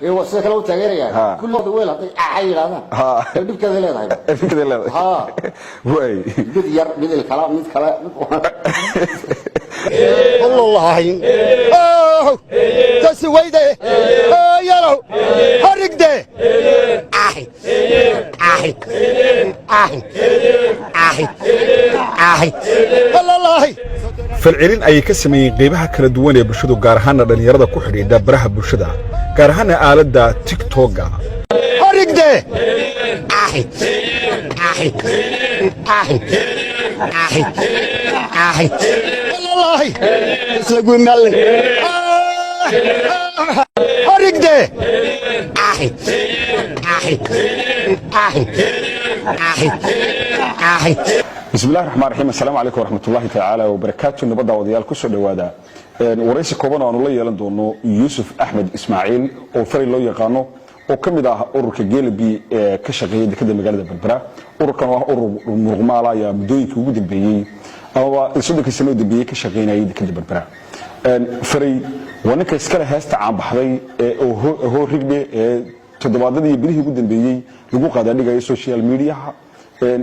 ايوه سيده لو تاgeeraya kulooda weel haday ay yiraahdaan dibkeeda leedahay dibkeeda leedahay ha way mid yar mid kala wallahi tasi wayde yaro harigde wallahi falcelin ay ka sameeyeen qaybaha kala duwan ee bulshadu gaar ahaan dhalinyarada ku xidhiidha baraha bulshada gaar ahaan aalada TikTok-ga harigde wallahi isla guumal harigde بسم الله الرحمن الرحيم السلام عليكم ورحمة الله تعالى وبركاته نبضع وضيال كسر دوادا ورئيس كوبانا وأن الله يلان دونو يوسف أحمد إسماعيل وفري الله يقانو وكمدا أورك جيلبي كشغي دكدا مقالة بربرا أورك كانوا أورك مرغمالا يا مدوين كوجود البيي أو السودك السنود البيي كشغينا دكدا بربرا فري وأنا كسكر هست عم بحري هو رجبي تدوادي يبيه يوجود البيي لقوا قاعد على السوشيال ميديا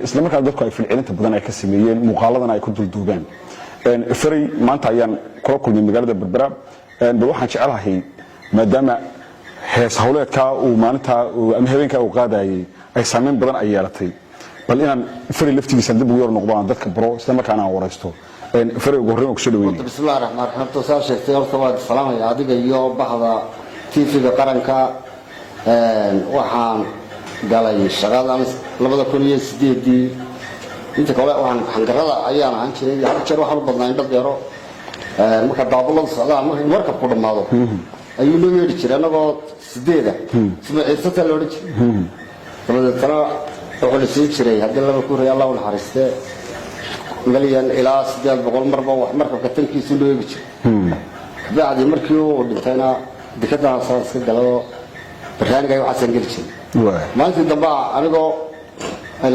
isla markaa dadku ay filcilinta badan ay ka sameeyeen muuqaaladan ay ku dulduubeen faray maanta ayaan kula kulmay magaalada Berbera bal waxaan jecelahay maadaama hees hawleedka uu maalinta ama habeenka uu qaadayay ay saameyn badan ay yeelatay bal inaan faray laftigiisa dib ugu yar noqdaan dadka baro isla markaana aan waraysto faray ugu horreyn ku soo dhaweeyay bismillaahir rahmaanir rahiim to soo sheegtay horta waa salaamaya adiga iyo bahda TV-ga qaranka waxaan galay shaqadan 2008 inta kale waxaan xangarada ayaan ahaan jiray hal jeer waxaan badnaa indho deero marka daabulada socdaan marka ku dhamaado ayuu loo yeeri jiray anagoo 8 sima ciidta loo dhigi dabadana wuxuu la sii jiray hadii laba ku reeyay Allah u naxariiste milyan ilaa 800 marba wax marka ka tankiisu loo yeeri jiray bacdi markii uu dhintayna dikada asaas ka galo barnaamijka ay waxaan geli jiray maanta damba anigoo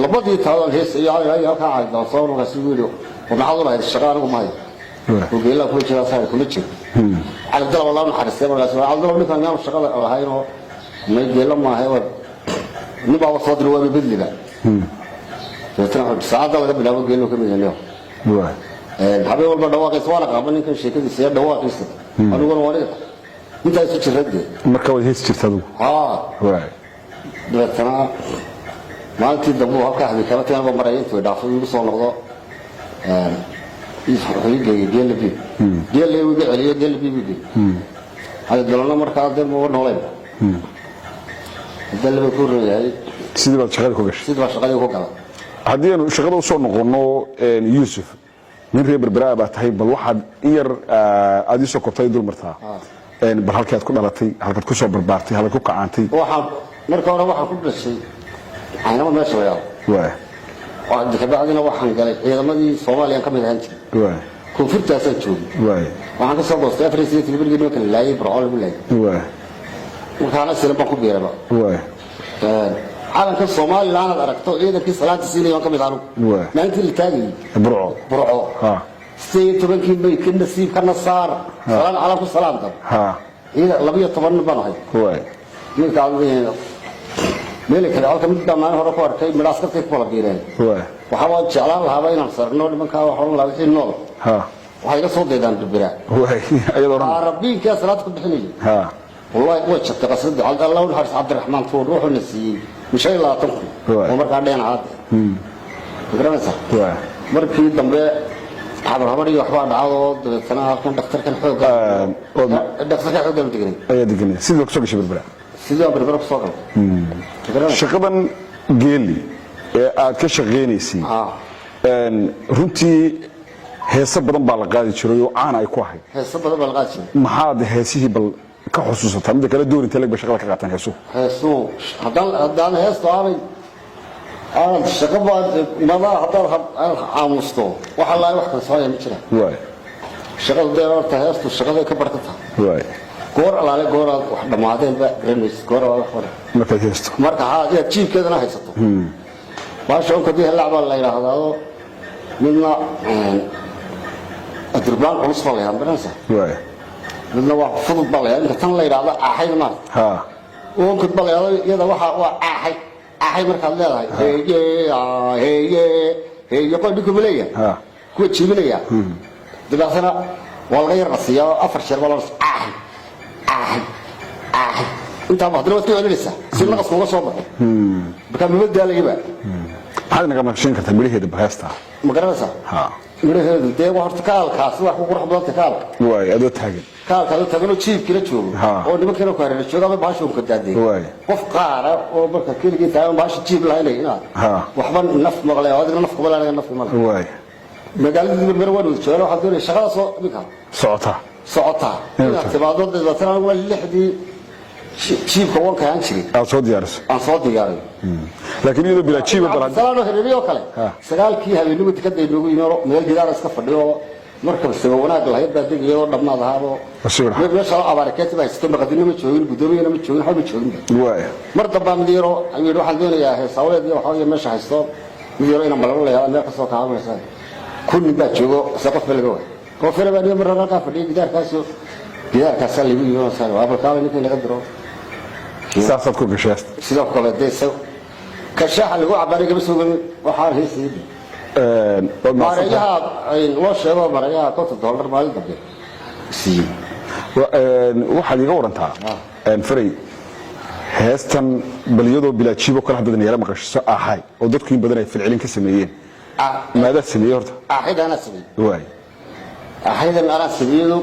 labadii taawal hees iyo ay ka caaydo soo rogay wiilo waxaan u lahayd shaqo anigu maayo وبيلا كل شيء صار كل شيء على الدرب والله من حرس ولا سوى على الدرب كان يوم الشغل هاينو ما يجيلا ما هي نبغى وصاد الوابي بدلي بقى فتنا ساعة ولا بلا وجيلو كم اليوم حبيبي والله دواقي سوالك قبل يمكن شيء كذا سير دواقي است أنا أقول وارد أنت إيش تردي مركب هيس تشتغلوا فتنا ما أنت دبوا هكذا هذه كمان تنا بمرايين في دافع يوصل نقطة يجي جيلبي جيلبي ويجي عليه جيلبي بيجي هذا دلنا مركز ده مو نولين جيلبي كوري هاي سيد بعد شغال كوجش سيد بعد شغال كوجا هذه أنا شغال وصل نقولنا يوسف من ريب البراءة بتهاي بالواحد إير أدي سو كتاي دول مرتاح بحالك تكون على تي حالك تكون صبر بارتي حالك كوك عنتي واحد مركز أنا واحد كل شيء أنا ما ماشي وياه وعند كبعدنا waxaan galay ciidamadii Soomaaliya ka mid ahaan jiray koonfurta asan joogay waxaan ka soo boostay Afriisiga Tilburgiino kan laayay Burcol u laayay waxaana sila baan ku beeraba caalamka Soomaaliya aan aragto ciidankii salaanta siinay ka mid ahaan maalintii la taagay Burco sayidkii bay ka nasiib kana saar salaam calaykum salaamta ila 12 baan ahay ninka ملك العالم من دام أنا هروح أركي ملاصق في كل بيرين. وحاول جعلان لها بين صرنا لمن كان وحول الله في النور. وهاي صوت يدان بالبراء. أيضا. عربين كسرات كل حنين. والله وش تقصد على الله والحارس عبد الرحمن فور روح النسي مش هي لا تقول. ومر قاعدين عاد. فكرنا صح. مركي دمبه عبد الرحمن يحوى عوض سنة كان دكتور كان حوق. الدكتور كان حوق دقني. أي دقني. سيدك شو بيشوف بالبراء. سيدي أبو بكر صقر. shaqadan geeli ee aad ka shaqeynaysi runtii heeso badan baa la qaadi jiray oo aan ay ku ahay heeso badan baa la qaadi jiray maxaad heesihii bal ka xusuusataa mid kala doorinta lag ba shaqada ka qaataan heeso haddaan heesto aanay shaqo baad madaa haddaan aamusto waxa la wax kala soo ma jira shaqada deerta heesto shaqada ka bartata goor alaale goor wax dhamaadeen ba reemis goor wax wada marka heesto marka haad jiibkeedana haysato baasha oo kadii lacab la yiraahdo midna adrubaan culus falayan baransa midna waa fudud balay inta tan la yiraahdo aaxay ma ها oo ku balay iyada waxa waa aaxay markaad leedahay heeye qof dhig kuleeyahay ها ku jiibinaya dadasana waa laga yar qasiyo afar jeer wala aaxay inta ma hadana waad ku celinaysaa si la qasmo soo baxay marka ma badalay هذا نقدر نشين كتر مريه ده بهاستا ma garanaysaa ها مريه de waa horta kaalkaas wax ku qurux badan tahay واي ادو تاجن kaalka la tagano jiibkina joogo oo nimanka ku hareerayso ama baasho ka daadey واي qof qaara oo marka kaliya taagan baasho jiib lahaynayna waxba naf maqlay oo naf qabalaana naf maqlay واي magaalada bir war joogo waxa doonay shaqada soo dhigta socota timaado dadka waa lixdii jiibka wanka aan jiray aan soo diyaaray laakiin iyadoo bila jiib balan salaano xiriiriyo kale sagaalkii habeenimo tikada inoogu yimaado meel gidaar iska fadhiyo marka sabab wanaag lahayd baa digayoo dhammaad ahaado meesha abaarkeeti baa iska maqdinimo joogin gudoomiyana ma joogin haba joogin waay mar damba midiro ayuu waxaan doonayaa heesawleed iyo waxa meesha haysto midiro inaan balalo leeyahay meel ka soo kaabaysan kun baa joogo saqaf laga way qof reebaa iyo marna ka fadhiyo gidaarkaas la iibiyo saan waa balkaale ninka laga diro saasad ku gashay sidoo kale deeso ka shaaxa lagu cabaray gaba soo galay waxa heesay marayaha ay loo sheego marayaha $50 maalin dambe si waxa liga warantaa faray heestan baliyado bila jiibo kala badan yara maqashiso ahay oo dadku in badan ay filcilin ka sameeyeen maada sameeyay horta ahidana sameeyay waay ahidana sameeyay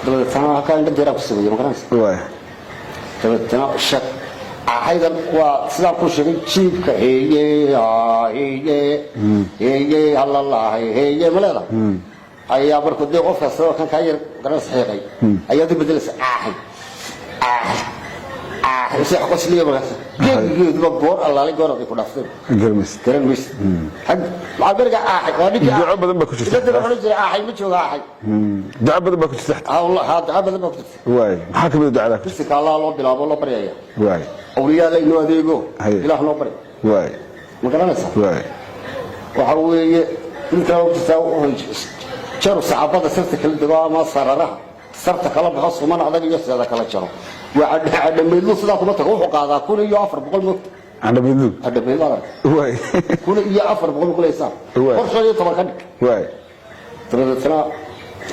dabadana ka inta dira ku sameeyay maqaranaysa waay dabadana shaq ahaydan waa sida ku sheegay jiibka heeye allah heeye maleeda ayaa markuu de qofka soo kan ka yar garan saxeeqay ayaa dib bedelaysa si xaqosliyo markaas geedba goor allah la goor ay ku dhaafteen garmis hag macbarga waa dhigi duco badan ba ku jirta dadka waxay jiray ma jooga duco badan ba ku jirta Allah duco badan ba ku jirta waay maxaa ka mid ducada si ka Allah loo bilaabo loo baryaya waay awliyaa lay noo adeego ilaah noo bari waay ma garanaysa waay waxa weeye inta uu tasaawuu jaro saxaabada sirta kala duwa ama sararaha sarta kala baxo suman adag iyo sida kala jaro waa adhameedu sida kuma tago wuxuu qaadaa 1400 moot adhameedu waay 1400 kulaysa qorsheeyo toban ka dhig waay tabadana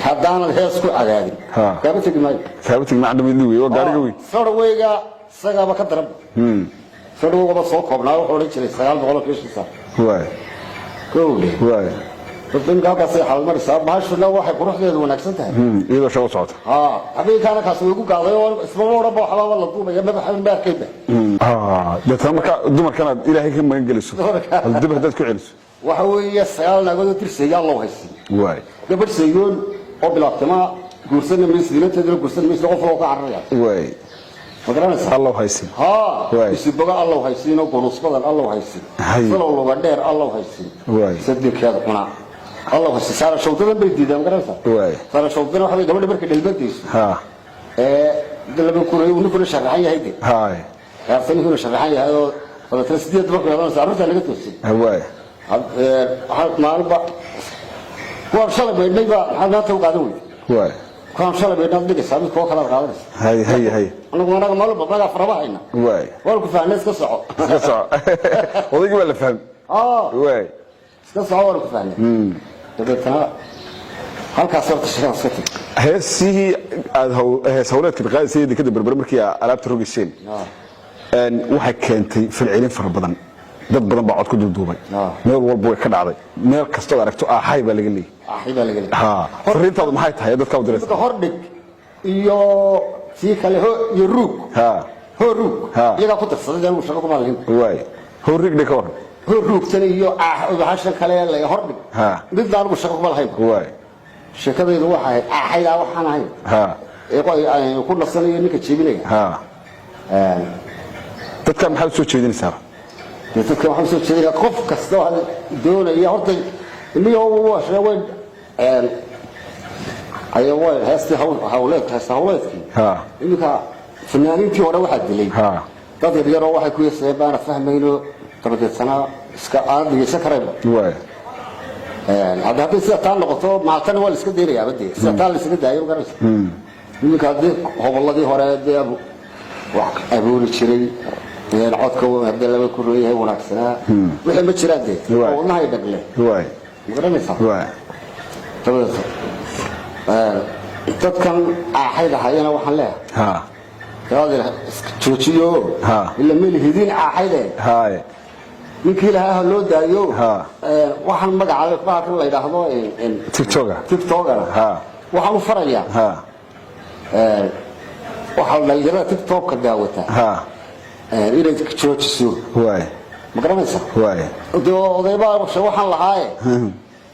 hadaan hees ku cadaadin kaabtiga ma adhameedu waa gaariga weey sarweyga sagaba ka darab sarweyga soo koobnaa wuxuu oran jiray 900 kiishisa waay waay dadkan ka qasay hal mar saabashuna waxay quruxdeedu wanaagsan tahay iyadoo shaqo socota habeenkana kaas uu ku gaaday oo isma wada baa xalaal la duubay ma baxan baa kayba dadka marka dumarkana ilaahay ka magan geliso dib hadad ku celiso waxa weeye sagaal nagood tirsiyaa loo haysan waay gabadh sayoon oo bilaabtama guursan miisdiinteeda guursan miis qof loo ka cararaya waay magaranaysa Allah haysin waay si boga Allah haysin oo bonus badan Allah haysin salo loo dheer Allah haysin waay sadekeeda quna الله سارة شوطنا بيدي ده مقرنسا سارة شوطنا واحد قبل بركة البديس ده اللي بيكون ونكون شرحية هيدي عارفين يكون شرحية هذا ولا ترسدية بكرة أنا سعرتها اللي قلت هواي حالة ما أربع هو بشلة بيدني بقى حالنا توقعدوي هواي كان بشلة بيدنا بدي سامي كوا خلاص قادرس هي أنا ما ماله بقى فربا هنا هواي ولا كفاية الناس كسعوا وضيق ولا فهم هواي كسعوا ولا كفاية dadana halkaas horta shaqada soo heesii aad hawleedka qaaday dekada barbar markii alaabta rogiseen waxay keentay filcilin fara badan dad badan baa cod ku duuduubay meel walba way ka dhacday meel kasta oo aragto ahay baa laga leeyahay fariintaadu maxay tahay dadka u diraysa hordhig iyo si kale iyo ruug ruug iyaga ku darsaday inuu shaqo ku maalin waay ruug dhig hor ruugtan iyo waxaan kale la hordhig mid baan ugu shaqo ma lahayn waay shaqadeedu waxay ahayda waxaan ahay ee ku nasanayo ninka jeebinaya dadka maxaa soo jeedinaysaa dadka waxaan soo jeedinaa qof kasta oo doonaya horta inuu waa shaqo ayaa heesti hawleedkii iminka fanaaniintii hore waxaa dilay dad yar oo waxay ku yeesayaan fahmayno tabadeedna iska aadiyaysa karayba waay hadda sida taan noqoto maatan wal iska deeray abadii sida taan la iska daayo garas من كذا هو والله دي هراء أبو رجلي العود كون هذا اللي بيكون ريه وناكسنا وإحنا بتشرد ده والله يدقله واي مقرن صح واي طبعا تذكر أحد حيانا وحلا ها هذا توتيو ها إلا ملي هدين أحد هاي من كلها هلو دايو ها وحن ما قاعد ما كل اللي يلاحظوا إن تيك توك ها وحن فريا ها وحن لا يجرى تيك توك داوته ها إلى توتيو واي مقرن صح واي دو ضيبا وحن لهاي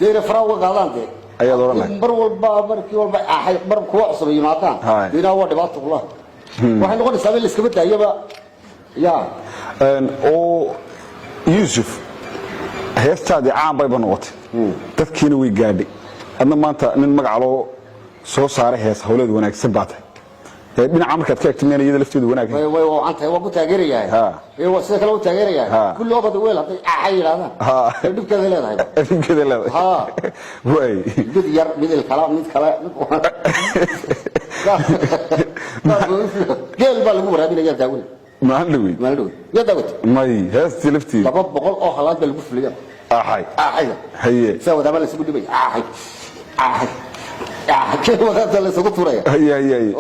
دير فراو قادان دي أيها دورنا مر والبا مركي والبا أحد مر كوعصب يماتان دينا هو دبات الله waxay noqonaysaa in iska badayaba yaa oo Yusuf heestaadi caan bay noqotay dadkiina way gaadhay adna maanta nin magac loo soo saaray hees hawleed wanaagsan baatay dhinaca markaad ka egtay iyada lafteedu wanaagsan way anta waa ku taageerayaa waa sida kale u taageerayaa kullu wada weel haday axay yiraahdan dibkeeda leedahay ha way dib yar mid kala geel baa lagu waraabinayaa daawin maaldhowi ya daawit may heestii laftii 200 oo halaad baa lagu fuliyaa axay haye soo wada la isugu dhibay axay كيف وقت اللي سقط فريا هي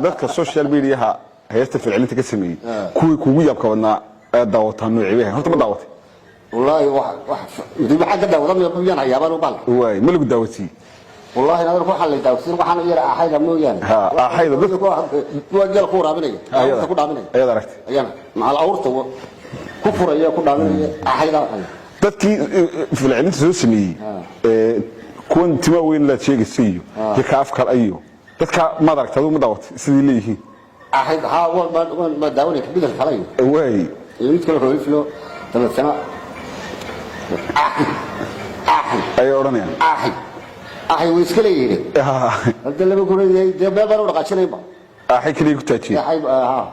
dadka social media ha heesta ficilita ka sameeyay kuwii kugu yaabka wadnaa daawataan nooceeyaha horta ma daawatay wallahi wax dib xagga daawada ma biyaan hayaabaan u bal way ma lagu daawatay wallahi nadar ku xalay daawsin waxaan yara axayda mooyaan axayda dad waa jeel ku raabinaya ku dhaaminaya ayada aragtay ayana maal awrta ku furaya ku dhaaminaya axayda dadkii ficilita soo sameeyay كون تما وين لا شيء سيو يكاف كل أيو تذكر ما درك تدو ما دعوت سدي ليه أحد ها ما داوني كبير الخلايا واي اللي يدخل هو يفلو ترى السماء أحد أيوة رانيا أحد ويسكلي هذا اللي بيقول ده بيبرر قاشين يبا أحد كلي كتاتي أحد ها